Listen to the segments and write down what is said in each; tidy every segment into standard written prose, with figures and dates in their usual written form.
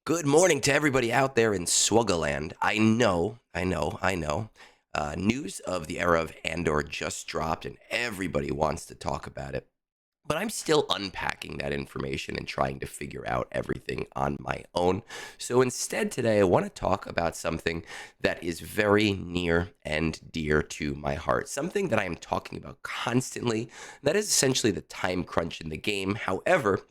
Good morning to everybody out there in Swuggaland. I know. News of the era of Andor just dropped, and everybody wants to talk about it. But I'm still unpacking that information and trying to figure out everything on my own. So instead, today, I want to talk about something that is very near and dear to my heart. Something that I am talking about constantly. That is essentially the time crunch in the game. However,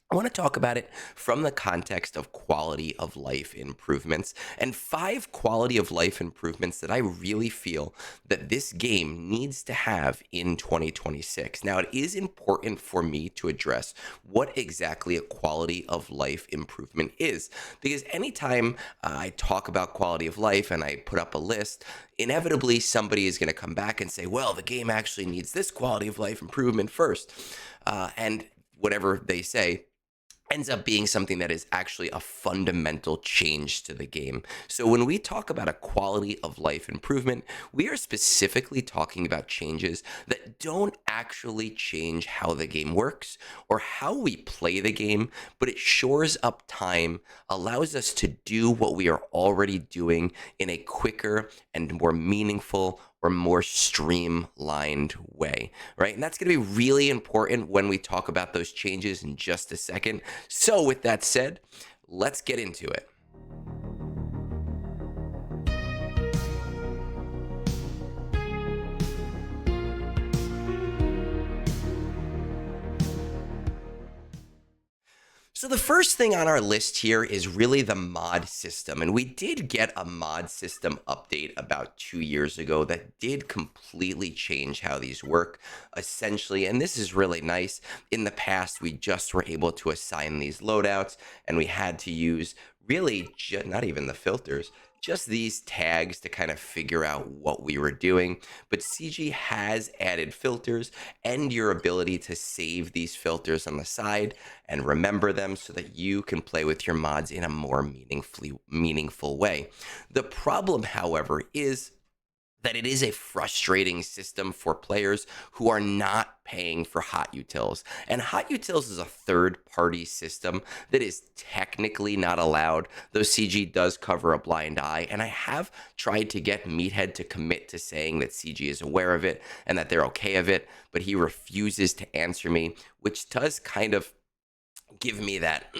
I want to talk about it from the context of quality of life improvements and 5 quality of life improvements that I really feel that this game needs to have in 2026. Now, it is important for me to address what exactly a quality of life improvement is, because anytime I talk about quality of life and I put up a list, inevitably somebody is going to come back and say, well, the game actually needs this quality of life improvement first. And whatever they say ends up being something that is actually a fundamental change to the game. So when we talk about a quality of life improvement, we are specifically talking about changes that don't actually change how the game works or how we play the game, but it shores up time, allows us to do what we are already doing in a quicker and more meaningful or more streamlined way, right? And that's going to be really important when we talk about those changes in just a second. So, with that said, let's get into it. So the first thing on our list here is really the mod system. And we did get a mod system update about 2 years ago that did completely change how these work, essentially. And this is really nice. In the past, we just were able to assign these loadouts, and we had to use really not even the filters, just these tags to kind of figure out what we were doing. But CG has added filters and your ability to save these filters on the side and remember them so that you can play with your mods in a more meaningful way. The problem, however, is that it is a frustrating system for players who are not paying for hot utils. And hot utils is a third-party system that is technically not allowed, though CG does cover a blind eye. And I have tried to get Meathead to commit to saying that CG is aware of it and that they're okay of it, but he refuses to answer me, which does kind of give me that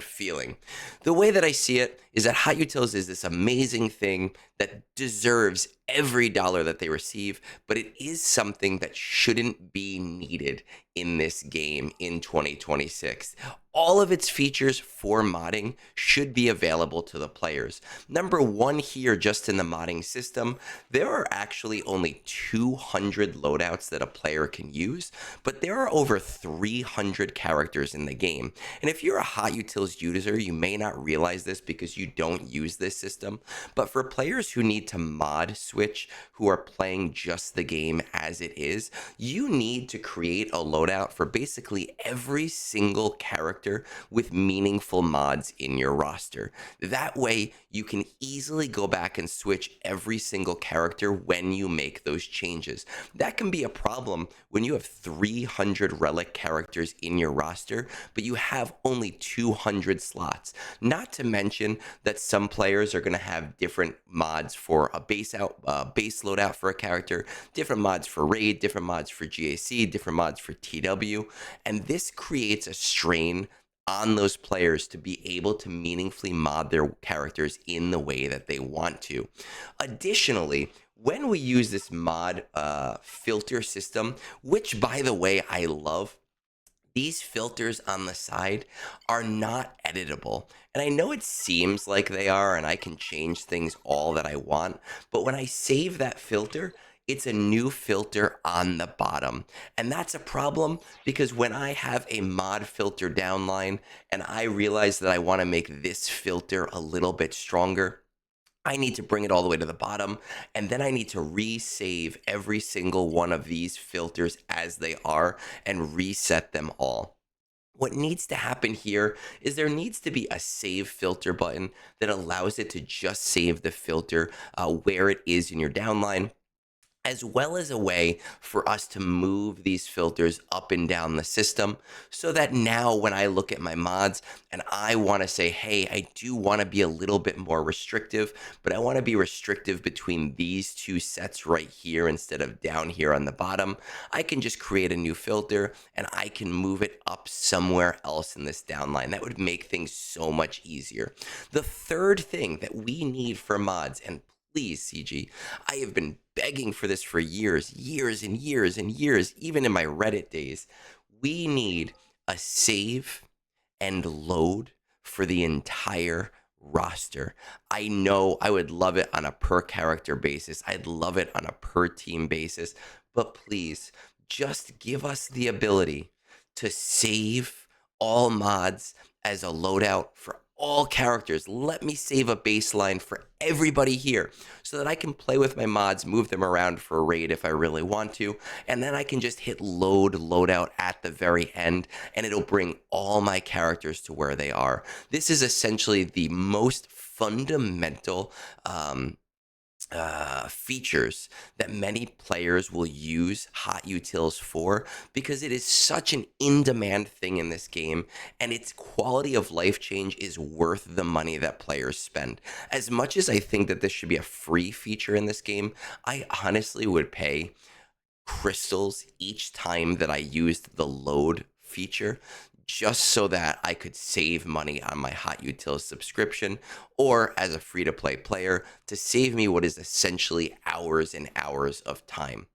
feeling. The way that I see it is that hot utils is this amazing thing that deserves every dollar that they receive, but it is something that shouldn't be needed in this game in 2026. All of its features for modding should be available to the players. Number one here, just in the modding system, there are actually only 200 loadouts that a player can use, but there are over 300 characters in the game. And if you're a hot utils user, you may not realize this because you don't use this system, but for players who need to mod switch, who are playing just the game as it is, you need to create a loadout for basically every single character with meaningful mods in your roster. That way, you can easily go back and switch every single character when you make those changes. That can be a problem when you have 300 Relic characters in your roster, but you have only 200 slots. Not to mention that some players are going to have different mods for a base loadout for a character, different mods for raid, different mods for GAC, different mods for TW, and this creates a strain on those players to be able to meaningfully mod their characters in the way that they want to. Additionally, when we use this mod filter system, which by the way I love, these filters on the side are not editable. And I know it seems like they are, and I can change things all that I want, but when I save that filter, it's a new filter on the bottom. And that's a problem because when I have a mod filter downline and I realize that I want to make this filter a little bit stronger, I need to bring it all the way to the bottom, and then I need to resave every single one of these filters as they are and reset them all. What needs to happen here is there needs to be a save filter button that allows it to just save the filter where it is in your downline. as well as a way for us to move these filters up and down the system so that now when I look at my mods and I want to say, hey, I do want to be a little bit more restrictive, but I want to be restrictive between these two sets right here instead of down here on the bottom, I can just create a new filter and I can move it up somewhere else in this downline. That would make things so much easier. The third thing that we need for mods, and please, CG, I have been begging for this for years and years and years, even in my Reddit days. We need a save and load for the entire roster. I know I would love it on a per character basis. I'd love it on a per team basis, but please just give us the ability to save all mods as a loadout for all characters. Let me save a baseline for everybody here so that I can play with my mods, move them around for a raid if I really want to, and then I can just hit loadout at the very end and it'll bring all my characters to where they are. This is essentially the most fundamental features that many players will use hot utils for, because it is such an in-demand thing in this game and its quality of life change is worth the money that players spend. As much as I think that this should be a free feature in this game, I honestly would pay crystals each time that I used the load feature, just so that I could save money on my Hot Utils subscription, or as a free-to-play player, to save me what is essentially hours and hours of time.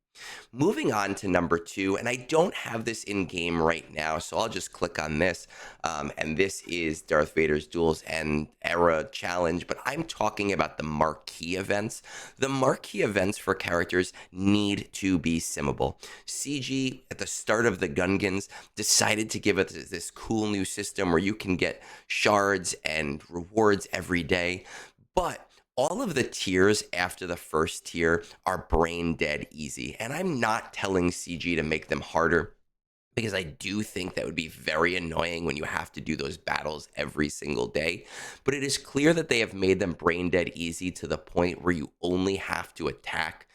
Moving on to number 2, and I don't have this in game right now, so I'll just click on this. And this is Darth Vader's Duels End Era Challenge, but I'm talking about the marquee events. The marquee events for characters need to be simmable. CG, at the start of the Gungans, decided to give us this cool new system where you can get shards and rewards every day, but all of the tiers after the first tier are brain dead easy. And I'm not telling CG to make them harder, because I do think that would be very annoying when you have to do those battles every single day. But it is clear that they have made them brain dead easy to the point where you only have to attack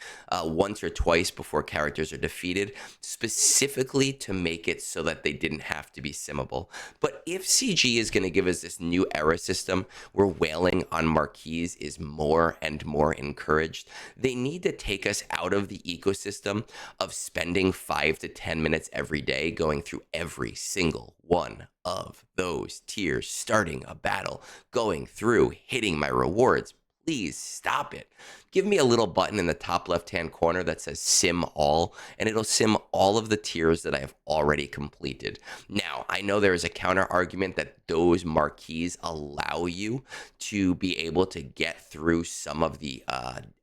once or twice before characters are defeated, specifically to make it so that they didn't have to be simmable. But if CG is going to give us this new era system where whaling on marquees is more and more encouraged, they need to take us out of the ecosystem of spending 5 to 10 minutes every day going through every single one of those tiers, starting a battle, going through, hitting my rewards. Please stop it. Give me a little button in the top left-hand corner that says Sim All, and it'll sim all of the tiers that I have already completed. Now, I know there is a counter argument that those marquees allow you to be able to get through some of the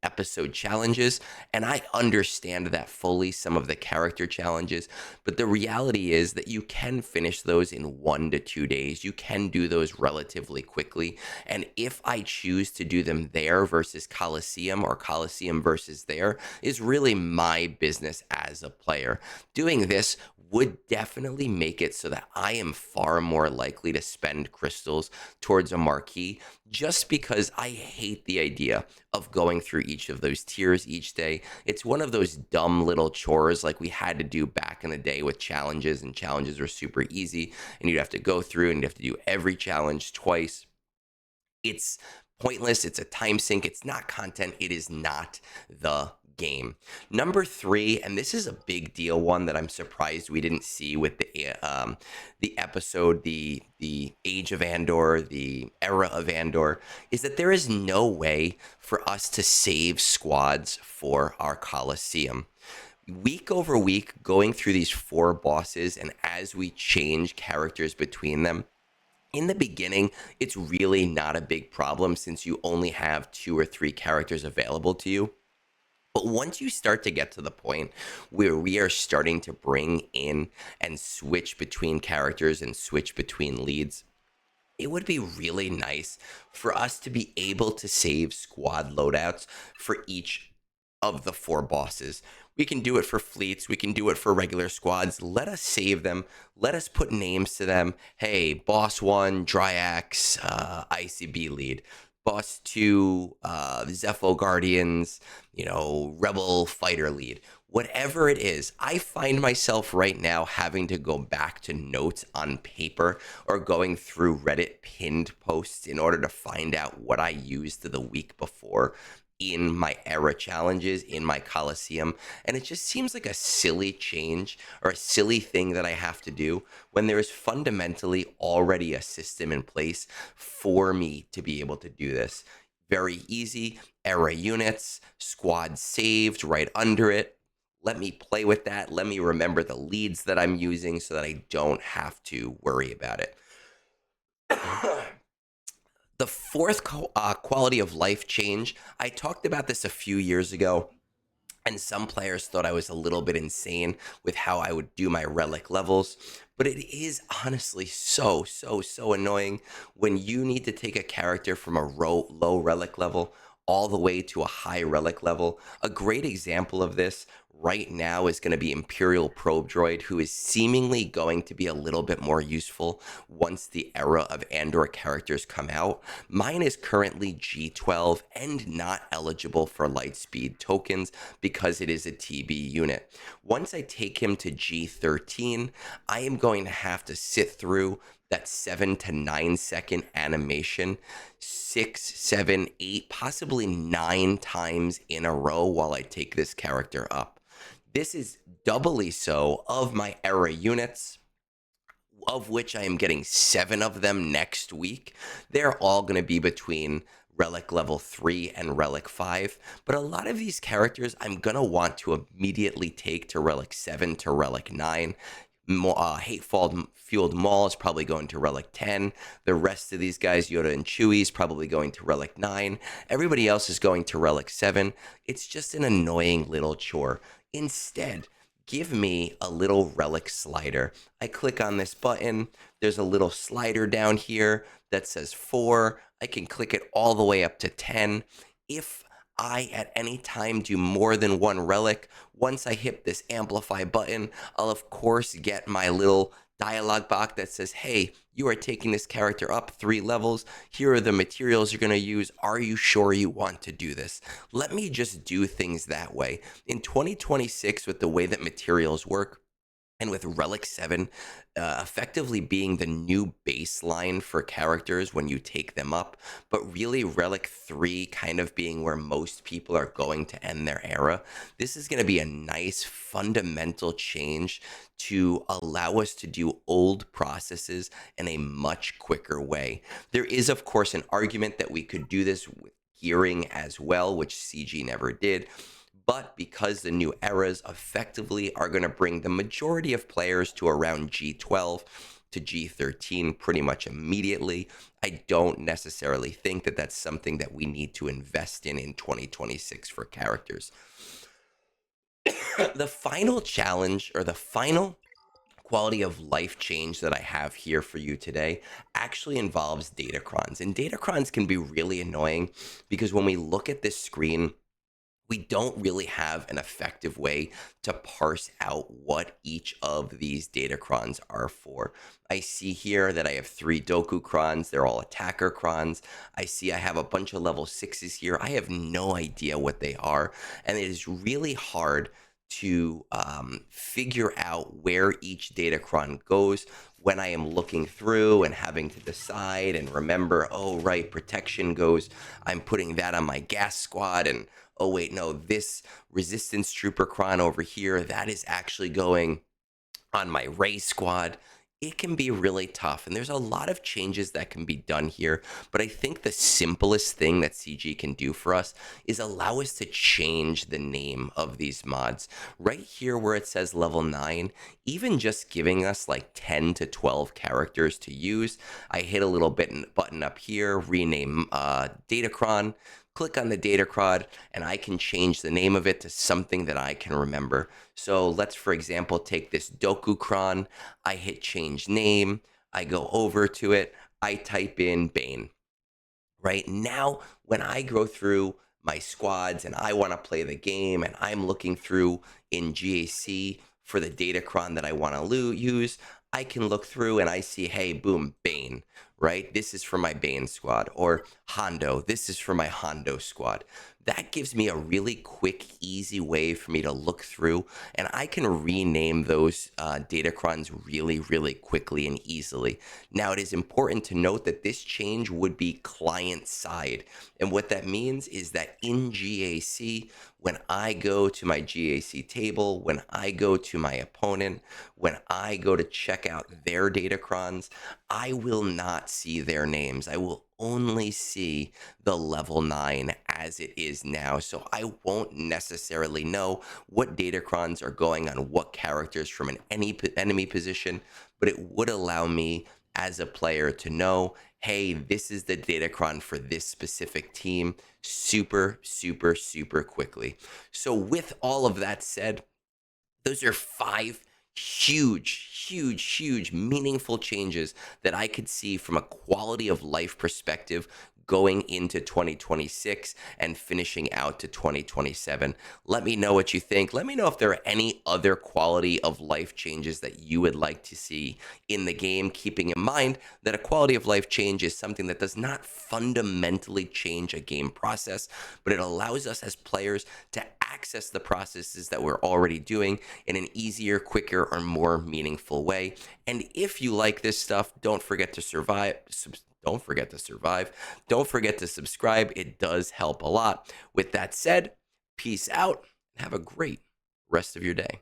episode challenges, and I understand that fully, some of the character challenges, but the reality is that you can finish those in 1 to 2 days. You can do those relatively quickly, and if I choose to do them there versus Coliseum, or Coliseum versus there, is really my business as a player. Doing this would definitely make it so that I am far more likely to spend crystals towards a marquee, just because I hate the idea of going through each of those tiers each day. It's one of those dumb little chores like we had to do back in the day with challenges, and challenges were super easy, and you'd have to go through and you'd have to do every challenge twice. It's pointless. It's a time sink. It's not content. It is not the game. Number 3, and this is a big deal one that I'm surprised we didn't see with the episode, the Age of Andor, the Era of Andor, is that there is no way for us to save squads for our Coliseum. Week over week, going through these 4 bosses, and as we change characters between them, in the beginning, it's really not a big problem since you only have 2 or 3 characters available to you. But once you start to get to the point where we are starting to bring in and switch between characters and switch between leads, it would be really nice for us to be able to save squad loadouts for each of the 4 bosses. We can do it for fleets. We can do it for regular squads. Let us save them. Let us put names to them. Hey, Boss 1, Dryax, ICB lead. Boss 2, Zepho Guardians, Rebel Fighter Lead, whatever it is, I find myself right now having to go back to notes on paper or going through Reddit pinned posts in order to find out what I used the week before in my era challenges in my Coliseum. And it just seems like a silly change or a silly thing that I have to do when there is fundamentally already a system in place for me to be able to do this. Very easy. Era units, squad saved right under it. Let me play with that. Let me remember the leads that I'm using so that I don't have to worry about it. The fourth quality of life change, I talked about this a few years ago, and some players thought I was a little bit insane with how I would do my relic levels. But it is honestly so annoying when you need to take a character from a low relic level all the way to a high relic level. A great example of this right now is going to be Imperial Probe Droid, who is seemingly going to be a little bit more useful once the era of Andor characters come out. Mine is currently G12 and not eligible for Lightspeed tokens because it is a TB unit. Once I take him to G13, I am going to have to sit through that 7 to 9 second animation 6, 7, 8, possibly 9 times in a row while I take this character up. This is doubly so of my era units, of which I am getting 7 of them next week. They're all going to be between Relic level 3 and Relic 5, but a lot of these characters I'm going to want to immediately take to Relic 7 to Relic 9. Hate-fueled Maul is probably going to Relic 10. The rest of these guys, Yoda and Chewie, is probably going to Relic 9. Everybody else is going to Relic 7. It's just an annoying little chore. Instead, give me a little relic slider. I click on this button. There's a little slider down here that says 4. I can click it all the way up to 10. If I at any time do more than one relic, once I hit this amplify button, I'll of course get my little dialog box that says, hey, you are taking this character up 3 levels. Here are the materials you're going to use. Are you sure you want to do this? Let me just do things that way. In 2026, with the way that materials work, and with Relic 7 effectively being the new baseline for characters when you take them up, but really Relic 3 kind of being where most people are going to end their era, this is going to be a nice fundamental change to allow us to do old processes in a much quicker way. There is, of course, an argument that we could do this with gearing as well, which CG never did. But because the new eras effectively are going to bring the majority of players to around G12 to G13 pretty much immediately, I don't necessarily think that that's something that we need to invest in 2026 for characters. The final challenge, or the final quality of life change that I have here for you today actually involves datacrons. And datacrons can be really annoying because when we look at this screen, we don't really have an effective way to parse out what each of these datacrons are for. I see here that I have 3 Datacrons. They're all attacker crons. I see I have a bunch of level 6s here. I have no idea what they are, and it is really hard to figure out where each datacron goes when I am looking through and having to decide and remember, oh, right, protection goes, I'm putting that on my gas squad, and oh, wait, no, this resistance trooper cron over here, that is actually going on my Ray squad. It can be really tough, and there's a lot of changes that can be done here, but I think the simplest thing that CG can do for us is allow us to change the name of these mods. Right here where it says level 9, even just giving us like 10 to 12 characters to use, I hit a little button up here, rename Datacron, click on the datacron, and I can change the name of it to something that I can remember. So let's, for example, take this Datacron. I hit change name. I go over to it. I type in Bane. Right now, when I go through my squads and I want to play the game and I'm looking through in GAC for the datacron that I want to use, I can look through and I see, hey, boom, Bane, right? This is for my Bane squad. Or Hondo, this is for my Hondo squad. That gives me a really quick, easy way for me to look through, and I can rename those datacrons really, really quickly and easily. Now, it is important to note that this change would be client side. And what that means is that in GAC, when I go to my GAC table, when I go to my opponent, when I go to check out their datacrons, I will not see their names. I will only see the level 9 as it is now. So I won't necessarily know what datacrons are going on what characters from an enemy position, but it would allow me as a player to know, hey, this is the datacron for this specific team super, super, super quickly. So with all of that said, those are 5 huge, huge, huge, meaningful changes that I could see from a quality of life perspective going into 2026 and finishing out to 2027. Let me know what you think. Let me know if there are any other quality of life changes that you would like to see in the game, keeping in mind that a quality of life change is something that does not fundamentally change a game process, but it allows us as players to access the processes that we're already doing in an easier, quicker, or more meaningful way. And if you like this stuff, don't forget to survive. Don't forget to survive. Don't forget to subscribe. It does help a lot. With that said, peace out and have a great rest of your day.